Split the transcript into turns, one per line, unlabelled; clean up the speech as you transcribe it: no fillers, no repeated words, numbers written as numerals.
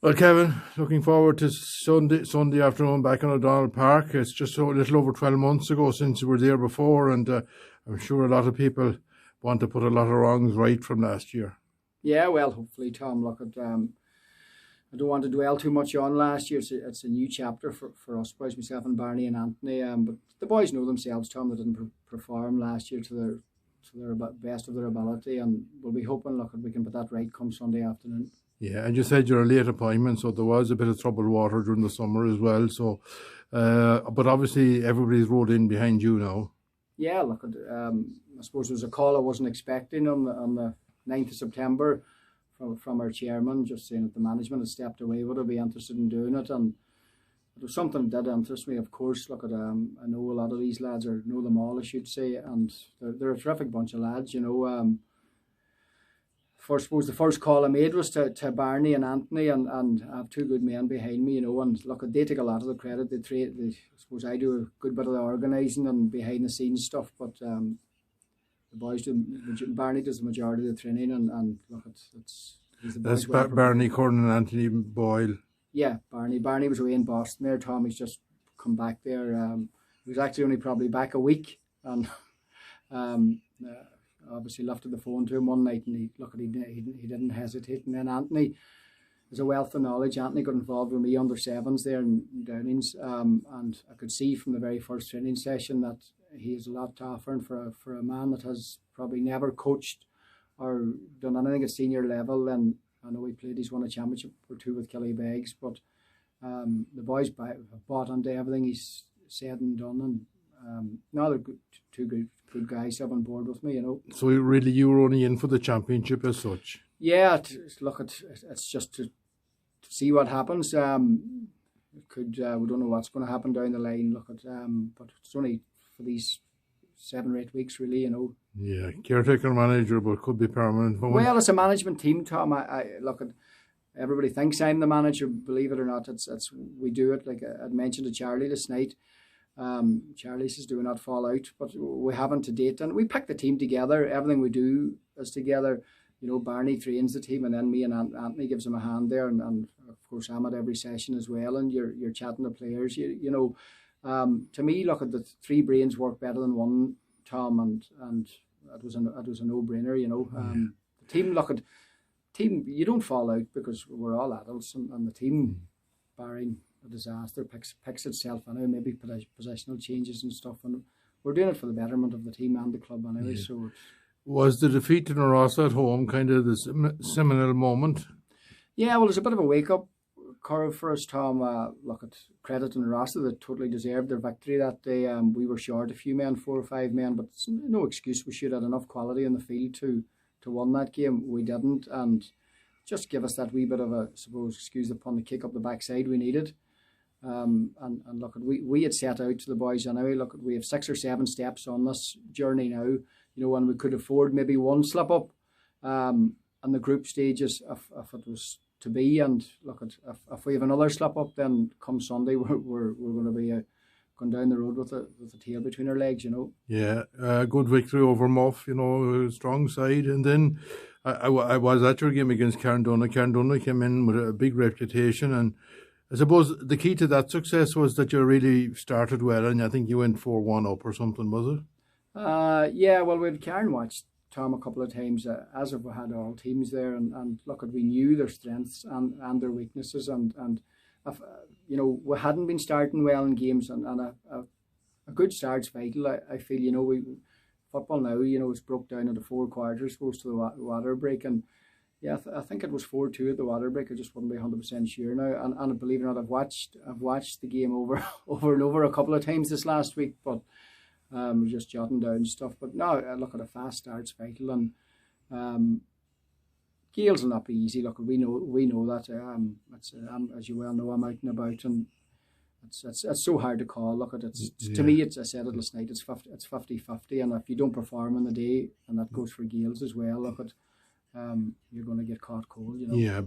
Well, Kevin, looking forward to Sunday afternoon back in O'Donnell Park. It's just a little over 12 months ago since we were there before, and I'm sure a lot of people want to put a lot of wrongs right from last year.
Yeah, well, hopefully, Tom. Look at I don't want to dwell too much on last year. It's a new chapter for us boys, myself and Barney and Anthony. But the boys know themselves, Tom. They didn't perform last year to their best of their ability, and we'll be hoping, look, we can put that right come Sunday afternoon.
Yeah, and you said you're a late appointment, so there was a bit of troubled water during the summer as well. So, but obviously everybody's rode in behind you now.
Yeah, look, I suppose it was a call I wasn't expecting on the 9th of September from our chairman, just saying that the management had stepped away. Would I be interested in doing it? And it was something that did interest me, of course. Look, I know a lot of these lads, or know them all, I should say, and they're a terrific bunch of lads, you know. I suppose the first call I made was to Barney and Anthony, and I have two good men behind me, you know, and look, they take a lot of the credit. I suppose I do a good bit of the organising and behind the scenes stuff, but the boys do. Barney does the majority of the training, and look,
that's Barney, Corn and Anthony Boyle.
Yeah, Barney was away in Boston there. Tommy's just come back there. He was actually only probably back a week, and obviously lifted the phone to him one night, and he didn't hesitate. And then Anthony is a wealth of knowledge. Anthony got involved with me under sevens there in Downings, and I could see from the very first training session that he has a lot to offer, and for a man that has probably never coached or done anything at senior level. And I know he's won a championship or two with Killybegs, but the boys have bought into everything he's said and done, and now they're two good guys to have on board with me, you know.
So really, you were only in for the championship as such?
Yeah, it's just to see what happens. We don't know what's going to happen down the line. But it's only for these 7 or 8 weeks, really, you know.
Yeah, caretaker manager, but could be permanent.
Well, it's a management team, Tom. I look at. Everybody thinks I'm the manager. Believe it or not, it's we do it. Like I'd mentioned to Charlie this night. Charlie says, "Do not fall out," but we haven't to date, and we pick the team together. Everything we do is together. You know, Barney trains the team, and then me and Anthony gives him a hand there, and of course I'm at every session as well. And you're chatting to players. You know, to me, look at the three brains work better than one, Tom, and it was a no-brainer. You know, the team. Look at team. You don't fall out because we're all adults, and the team, barring a disaster, picks itself anyway, maybe positional changes and stuff, and we're doing it for the betterment of the team and the club anyway. Yeah. So
was the defeat to Rossa at home kind of the seminal moment?
Yeah, well, it's a bit of a wake-up curve for us, Tom. Look at credit to Rossa, they totally deserved their victory that day. We were short a few men, 4 or 5 men, but it's no excuse. We should have had enough quality in the field to win that game. We didn't, and just give us that wee bit of a, suppose, excuse the pun, the kick up the backside we needed. And look, we had set out to the boys anyway. Look, we have 6 or 7 steps on this journey now, you know, and we could afford maybe one slip up in the group stages if it was to be. And look, if we have another slip up, then come Sunday we're going to be going down the road with the tail between our legs, you know.
Yeah, good victory over Muff, you know, strong side. And then I was at your game against Carndona. Carndona came in with a big reputation, and I suppose the key to that success was that you really started well, and I think you went 4-1 up or something, was
it? Yeah, well, we had Cairn watched Tom a couple of times, as if we had all teams there, and look, we knew their strengths and their weaknesses, and if, you know, we hadn't been starting well in games, and a good start's vital. I feel, you know, football now, you know, it's broke down into 4 quarters, goes to the water break, and yeah, I think it was 4-2 at the water break. I just wouldn't be 100% sure now. And believe it or not, I've watched the game over and over a couple of times this last week, but just jotting down stuff. But no, look, at a fast start's vital, and Gales will not be easy. Look, we know that. As you well know, I'm out and about, and it's so hard to call. Look, to me, I said it last night. It's 50-50, and if you don't perform in the day, and that goes for Gales as well. Look, you're going to get caught cold, you know.
Yeah.